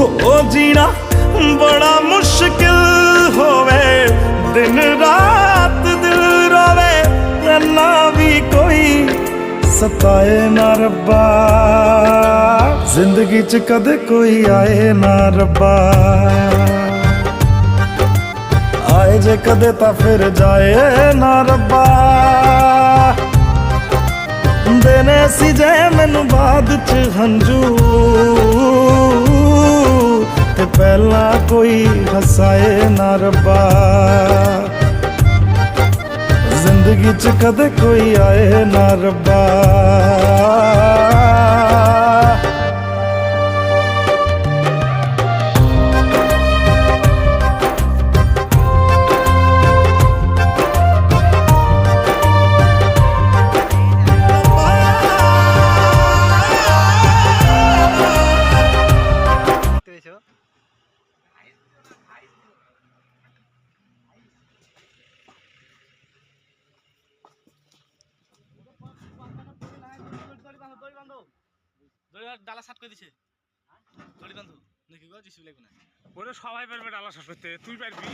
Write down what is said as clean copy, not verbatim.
हो जीना बड़ा मुश्किल होवे, दिन रात दिल रोवे, ना भी कोई सताए ना रब्बा, जिंदगी च कदे कोई आए ना रब्बा। आए जे कदे ता फिर जाए ना रब्बा, देने सी जे मैनू बाद च हंजू, ते पहला कोई हसाए ना रब्बा, जिंदगी च कदे कोई आए ना रब्बा। ডালা সাট করে দিছে, দড়ি বান্ধো নাকি গো জিসু লাগবে না। ওরে সবাই পারবে ডালা সাট করতে, তুই পারবি?